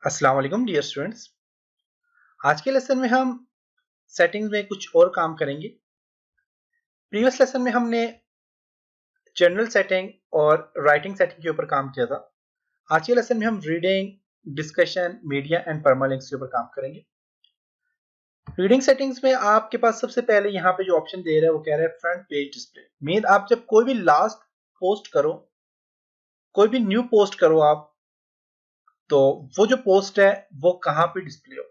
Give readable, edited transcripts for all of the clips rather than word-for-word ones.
अस्सलाम वालेकुम dear students. आज के लेसन में हम सेटिंग्स में कुछ और काम करेंगे। प्रीवियस लेसन में हमने जनरल सेटिंग और राइटिंग सेटिंग के ऊपर काम किया था। आज के लेसन में हम reading, discussion, media and permalinks के ऊपर काम करेंगे। रीडिंग सेटिंग्स में आपके पास सबसे पहले यहाँ पे जो ऑप्शन दे रहा है वो कह रहा है फ्रंट पेज डिस्प्ले। मीन आप जब कोई भी लास्ट पोस्ट करो, कोई भी न्यू पोस्ट करो आप, तो वो जो पोस्ट है वो कहाँ पे डिस्प्ले हो।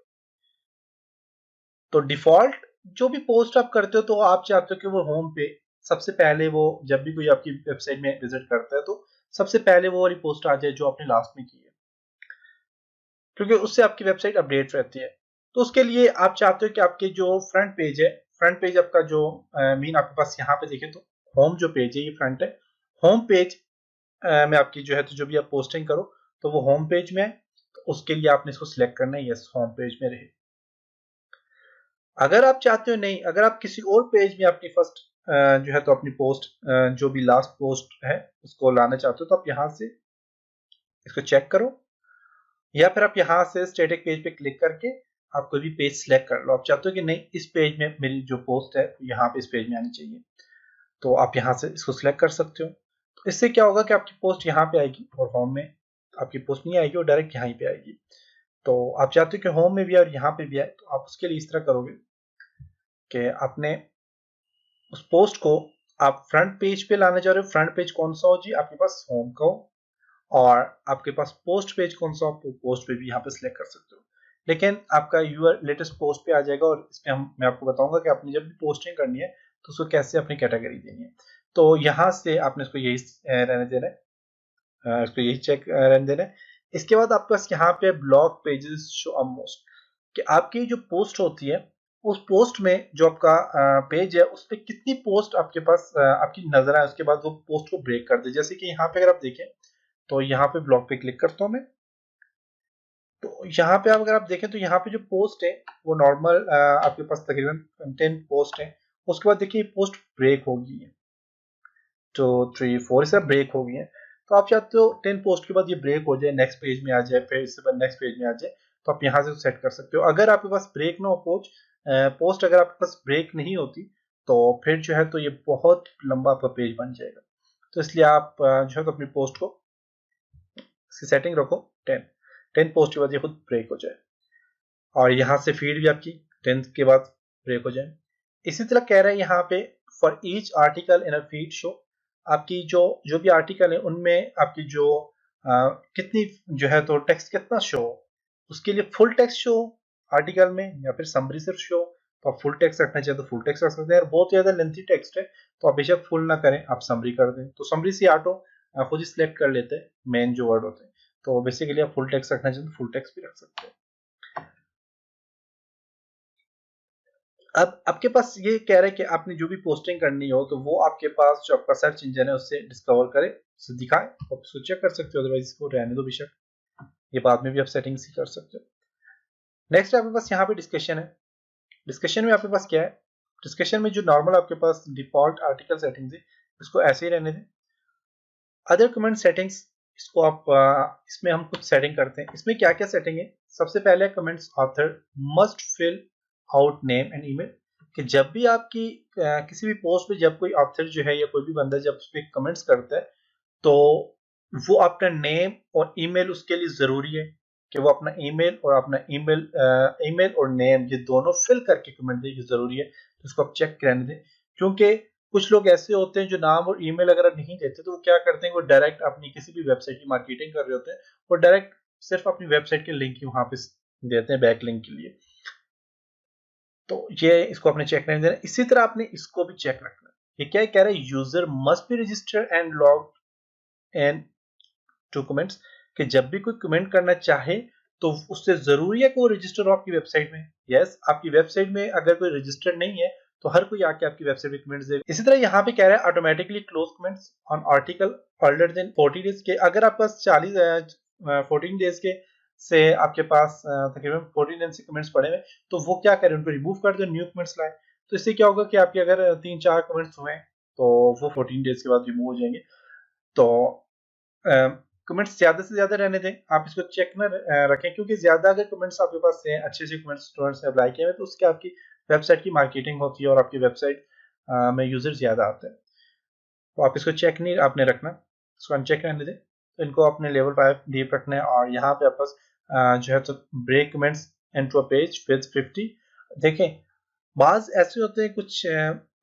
तो डिफॉल्ट जो भी पोस्ट आप करते हो तो आप चाहते हो कि वो होम पे सबसे पहले, वो जब भी कोई आपकी वेबसाइट में विजिट करता है तो सबसे पहले वो वाली पोस्ट आ जाए जो आपने लास्ट में की है, क्योंकि उससे आपकी वेबसाइट अपडेट रहती है। तो उसके लिए आप चाहते हो कि आपके जो फ्रंट पेज है, फ्रंट पेज आपका जो मीन आपके पास यहाँ पे देखें तो होम जो पेज है ये फ्रंट है। होम पेज में आपकी जो है तो जो भी आप पोस्टिंग करो तो वो होम पेज में है। तो उसके लिए आपने इसको सिलेक्ट करना है, यस होम पेज में रहे। अगर आप चाहते हो नहीं, अगर आप किसी और पेज में अपनी फर्स्ट जो है तो अपनी पोस्ट जो भी लास्ट पोस्ट है उसको लाना चाहते हो तो आप यहाँ से इसको चेक करो, या फिर आप यहाँ से स्टैटिक पेज पे क्लिक करके आप कोई भी पेज सिलेक्ट कर लो। आप चाहते हो कि नहीं इस पेज में मेरी जो पोस्ट है यहाँ पे इस पेज में आनी चाहिए, तो आप यहाँ से इसको सिलेक्ट कर सकते हो। तो इससे क्या होगा कि आपकी पोस्ट यहाँ पे आएगी और होम में आपकी पोस्ट नहीं आएगी और डायरेक्ट यहाँ पे आएगी। तो आप चाहते हो कि होम में भी और यहाँ पे भी आए, तो आप उसके लिए इस तरह करोगे कि आपने उस पोस्ट को आप फ्रंट पेज पे लाना चाह रहे हो। फ्रंट पेज कौन सा हो जी, आपके पास होम का हो, और आपके पास पोस्ट पेज कौन सा हो, पोस्ट पे भी यहाँ पे सिलेक्ट कर सकते हो। लेकिन आपका यूआर लेटेस्ट पोस्ट पे आ जाएगा और इस पे मैं आपको बताऊंगा कि आपने जब भी पोस्टिंग करनी है तो उसको कैसे अपनी कैटेगरी देनी है। तो यहाँ से आपने इसको यही रहने देना है, इसको यही चेक रहने देना है। इसके बाद आपके पास यहाँ पे blog pages show up most, कि आपकी जो पोस्ट होती है उस पोस्ट में जो आपका पेज है उस पर कितनी पोस्ट आपके पास आपकी नजर आए, उसके बाद वो पोस्ट को ब्रेक कर दे। जैसे कि यहाँ पे अगर आप देखें तो यहाँ पे ब्लॉग पे क्लिक करता हूँ मैं, तो यहाँ पे अगर आप देखें तो यहाँ पे जो पोस्ट है वो नॉर्मल आपके पास तकरीबन 10 पोस्ट है। उसके बाद देखिए पोस्ट ब्रेक हो गई है, तो 3 4 से ब्रेक हो गई है। तो आप चाहते हो 10 पोस्ट के बाद ये ब्रेक हो जाए, नेक्स्ट पेज में आ जाए, फिर इसके बाद नेक्स्ट पेज में आ जाए, तो आप यहाँ से सेट कर सकते हो। अगर आपके पास ब्रेक ना हो पोस्ट अगर आपके पास ब्रेक नहीं होती तो फिर जो है तो ये बहुत लंबा आपका पेज बन जाएगा। तो इसलिए आप जो है तो अपनी पोस्ट को इसकी सेटिंग रखो 10 पोस्ट के बाद ये खुद ब्रेक हो जाए, और यहाँ से फीड भी आपकी 10 के बाद ब्रेक हो जाए। इसी तरह कह रहे हैं यहाँ पे for each article in a feed show, आपकी जो भी आर्टिकल है उनमें आपकी जो कितनी जो है तो टेक्स्ट कितना शो, उसके लिए फुल टेक्स्ट शो आर्टिकल में या फिर समरी सिर्फ शो। तो आप फुल टेक्स्ट रखना चाहे तो फुल टेक्स्ट रख सकते हैं। बहुत ज्यादा लेंथी टेक्स्ट है तो आप बेशक फुल ना करें, आप समरी कर दें, तो समरी से ऑटो खुद ही सिलेक्ट कर लेते हैं मेन जो वर्ड होते हैं। तो बेसिकली आप फुल टेक्स्ट रखना चाहें तो फुल टेक्स्ट भी रख सकते हैं। अब आपके पास ये कह रहा है कि आपने जो भी पोस्टिंग करनी हो तो वो आपके पास जो आपका सर्च इंजन है उससे डिस्कवर करे, उससे दिखाए, आप उसको चेक कर सकते हो, अदरवाइज इसको रहने दो बेशक, ये बाद में भी आप सेटिंग्स ही कर सकते हो। नेक्स्ट आपके पास यहाँ पे डिस्कशन है। डिस्कशन में आपके पास क्या है, डिस्कशन में जो नॉर्मल आपके पास डिफॉल्ट आर्टिकल सेटिंग्स है इसको ऐसे ही रहने दें। अदर कमेंट सेटिंग्स, इसको आप इसमें हम कुछ सेटिंग करते हैं। इसमें क्या क्या सेटिंग है, सबसे पहले comments author must fill out name and email, कि जब भी आपकी किसी भी पोस्ट पे जब कोई ऑथर जो है या कोई भी बंदा जब उस पर कमेंट्स करता है तो वो अपना नेम और ईमेल उसके लिए जरूरी है कि वो अपना ईमेल और अपना ईमेल और नेम ये दोनों फिल करके कमेंट दे, ये जरूरी है। तो इसको आप चेक करने दें, क्योंकि कुछ लोग ऐसे होते हैं जो नाम और ईमेल अगर आप नहीं देते तो वो क्या करते हैं, वो डायरेक्ट अपनी किसी भी वेबसाइट की मार्केटिंग कर रहे होते हैं, वो डायरेक्ट सिर्फ अपनी वेबसाइट के लिंक ही वहां पे देते हैं बैक लिंक के लिए। तो ये इसको आपने चेक नहीं देना। इसी तरह आपने इसको भी चेक रखना। ये क्या कह रहा है, user must be register and log and to comments, कि जब भी कोई कमेंट करना चाहे तो उससे जरूरी है कि वो रजिस्टर हो आपकी वेबसाइट में। यस, आपकी वेबसाइट में अगर कोई रजिस्टर नहीं है तो हर कोई आके आपकी वेबसाइट पे कमेंट्स देगा। इसी तरह यहाँ पे कह रहा है automatically close comments on article older than 40 days के, अगर आपके पास 14 डेज के से आपके पास तकरीबन 14 दिन से कमेंट्स पड़े हुए तो वो क्या करें, उनको रिमूव कर दे, न्यू कमेंट्स लाए। तो इससे क्या होगा कि आपके अगर 3 4 कमेंट्स हुए तो वो 14 डेज के बाद रिमूव हो जाएंगे। तो कमेंट्स ज्यादा से ज्यादा रहने दें, आप इसको चेक न रखें, क्योंकि ज्यादा अगर कमेंट्स आपके पास हैं, अच्छे से कमेंट्स स्टूडेंट्स ने अप्लाई किए हैं, तो उसके आपकी वेबसाइट की मार्केटिंग होती है और आपकी वेबसाइट में यूजर ज्यादा आते हैं। तो आप इसको चेक नहीं आपने रखना, इसको अनचेक रहने दें। तो इनको अपने लेवल 5 डीप रखना है। और यहाँ पे आप पास जो है तो break comments into a page with 50। देखें बाज ऐसे होते हैं, कुछ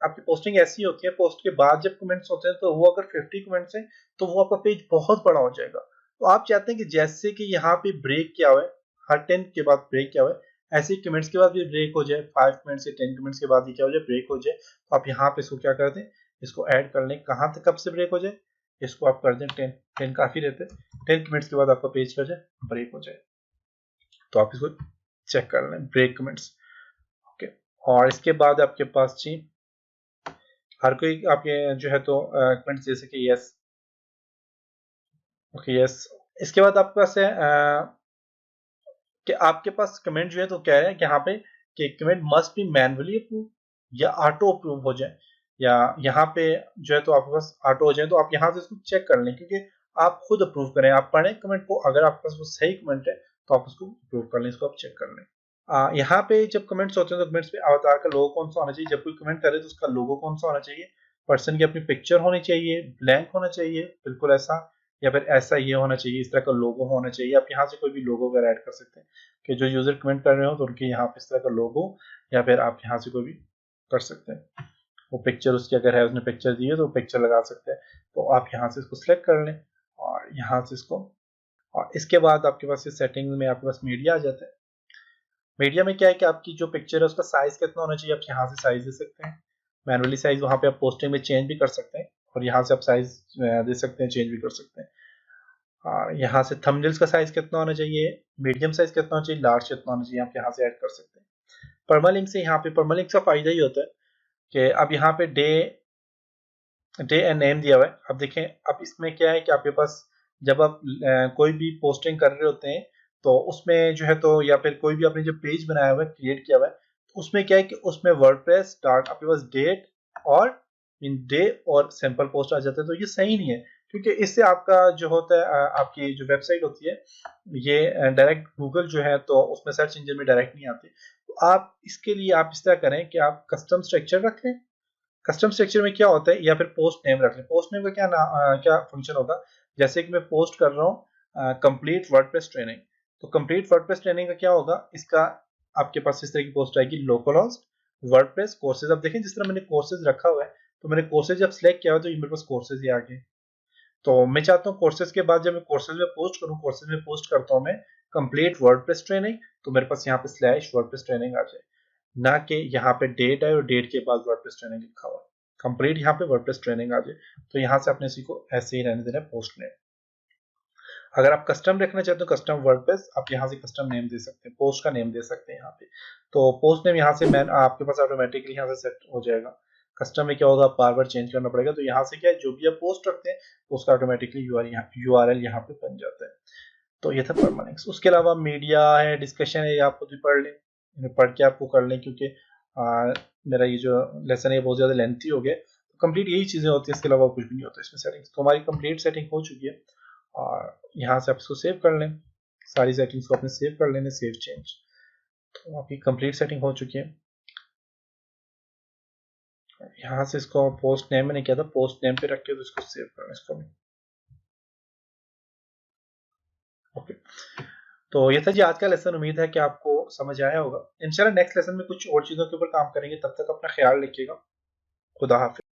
आपकी पोस्टिंग ऐसी होती है, पोस्ट के बाद जब कमेंट्स होते हैं तो वो अगर 50 कमेंट्स हैं तो वो आपका पेज बहुत बड़ा हो जाएगा। तो आप चाहते हैं कि जैसे कि यहाँ पे ब्रेक किया हुआ है, हर 10 के बाद ब्रेक किया हुआ है, ऐसे ही कमेंट्स के बाद भी ब्रेक हो जाए, 5 कमेंट्स या 10 कमेंट्स के बाद ही क्या हो जाए, ब्रेक हो जाए। तो आप यहाँ पे इसको क्या कर दें, इसको ऐड कर लें। कहाँ तक कब से ब्रेक हो जाए, इसको आप कर दें 10 काफी रहते हैं, 10 कमेंट्स के बाद आपका पेज कर जाए ब्रेक हो जाए। तो आप इसको चेक कर लें ब्रेक कमेंट्स। ओके, और इसके बाद आपके पास जी हर कोई आपके जो है तो कमेंट्स दे सके यस। ओके यस, इसके बाद आपके पास है कि आपके पास कमेंट जो है तो कह रहे हैं कि यहाँ पे कि comment must be manually approve या ऑटो अप्रूव हो जाए, या यहाँ पे जो है तो आपके पास ऑटो हो जाए। तो आप यहाँ से इसको चेक कर लें, क्योंकि आप खुद अप्रूव करें, आप पढ़ें कमेंट को, अगर आपके पास वो सही कमेंट है तो आप उसको अप्रूव कर लें, इसको आप चेक कर लें। यहाँ पे जब कमेंट्स होते हैं तो कमेंट्स पे अवतार का लोगो कौन सा होना चाहिए, जब कोई कमेंट करे तो उसका लोगो कौन सा होना चाहिए, पर्सन की अपनी पिक्चर होनी चाहिए, ब्लैंक होना चाहिए बिल्कुल ऐसा, या फिर ऐसा ये होना चाहिए, इस तरह का लोगो होना चाहिए। आप यहाँ से कोई भी लोगो वगैरह ऐड कर सकते हैं कि जो यूजर कमेंट कर रहे हो तो उनके यहाँ पे इस तरह का लोगो, या फिर आप यहाँ से कोई भी कर सकते हैं। वो पिक्चर उसकी अगर है, उसने पिक्चर दी है तो पिक्चर लगा सकते हैं। तो आप यहाँ से इसको सिलेक्ट कर लें और यहाँ से इसको, और इसके बाद आपके पास ये सेटिंग में आपके पास मीडिया आ जाता है। मीडिया में क्या है कि आपकी जो पिक्चर है उसका साइज कितना होना चाहिए, आप यहाँ से साइज दे सकते हैं। मैनुअली साइज वहाँ पे आप पोस्टिंग में चेंज भी कर सकते हैं, और यहाँ से आप साइज दे सकते हैं, चेंज भी कर सकते हैं। और यहाँ से थंबनेल्स का साइज कितना होना चाहिए, मीडियम साइज कितना होना चाहिए, लार्ज कितना होना चाहिए, आप यहाँ से ऐड कर सकते हैं। परमालिंक से यहाँ पे परमालिंक का फायदा ही होता है कि अब यहाँ पे डे एंड नेम दिया हुआ है। अब देखें, अब इसमें क्या है कि आपके पास जब आप कोई भी पोस्टिंग कर रहे होते हैं तो उसमें जो है तो, या फिर कोई भी आपने जो पेज बनाया हुआ है, क्रिएट किया हुआ है, तो उसमें क्या है कि उसमें वर्डप्रेस स्टार्ट आपके पास डेट और इन डे और सैंपल पोस्ट आ जाता है। तो ये सही नहीं है, क्योंकि इससे आपका जो होता है, आपकी जो वेबसाइट होती है ये डायरेक्ट गूगल जो है तो उसमें सर्च इंजन में डायरेक्ट नहीं आती। तो आप इसके लिए आप इस तरह करें कि आप कस्टम स्ट्रक्चर रख लें। कस्टम स्ट्रक्चर में क्या होता है, या फिर पोस्ट नेम रख लें। पोस्ट नेम का क्या फंक्शन होगा, जैसे कि मैं पोस्ट कर रहा हूँ कंप्लीट वर्डप्रेस ट्रेनिंग, तो कंप्लीट वर्डप्रेस ट्रेनिंग का क्या होगा, इसका आपके पास इस तरह की पोस्ट आएगी, लोकलहोस्ट वर्डप्रेस कोर्सेज। अब देखें जिस तरह मैंने कोर्सेज रखा हुआ है, तो मैंने कोर्सेज जब सिलेक्ट किया हुआ तो ये मेरे पास कोर्सेज ही आ गए। तो मैं चाहता हूँ कोर्सेज के बाद जब मैं कोर्सेज में पोस्ट करूँ, कोर्सेज में पोस्ट करता हूँ मैं कंप्लीट वर्डप्रेस ट्रेनिंग, तो मेरे पास यहाँ पे स्लैश वर्डप्रेस ट्रेनिंग आ जाए, ना कि यहाँ पे डेट है और डेट के बाद वर्डप्रेस ट्रेनिंग लिखा हुआ है। कंप्लीट यहाँ पे वर्डप्रेस ट्रेनिंग आ जाए। तो यहाँ से अपने इसी को ऐसे ही रहने देना है पोस्ट नेम। अगर आप कस्टम रखना चाहते हो कस्टम वर्डप्रेस, आप यहाँ से कस्टम नेम दे सकते हैं, पोस्ट का नेम दे सकते हैं यहाँ पे। तो पोस्ट नेम यहाँ से आपके पास ऑटोमेटिकली यहाँ से सेट हो जाएगा। कस्टम में क्या होगा, आप बार बार चेंज करना पड़ेगा। तो यहाँ से क्या है, जो भी आप पोस्ट रखते हैं तो उसका ऑटोमेटिकली URL यहाँ पे बन जाता है। तो ये था परमानेंस। उसके अलावा मीडिया है, डिस्कशन है, आप खुद भी पढ़ लें, पढ़ के आपको कर लें, क्योंकि मेरा ये जो लेसन है बहुत ज़्यादा लेंथी हो गया। तो कंप्लीट यही चीज़ें होती हैं, इसके अलावा कुछ भी नहीं होता इसमें सेटिंग्स। तो हमारी कंप्लीट सेटिंग हो चुकी है, और यहाँ से आप इसको सेव कर लें, सारी सेटिंग्स को अपने सेव कर लेने, सेव चेंज। तो आपकी कंप्लीट सेटिंग हो चुकी है। यहाँ से इसको पोस्ट नेम मैंने किया था, पोस्ट नेम पे रख के तो इसको सेव करना इसको भी। ओके, तो ये था जी आज का लेसन। उम्मीद है कि आपको समझ आया होगा। इंशाल्लाह नेक्स्ट लेसन में कुछ और चीज़ों के ऊपर काम करेंगे। तब तक अपना ख्याल रखिएगा। खुदा हाफिज़।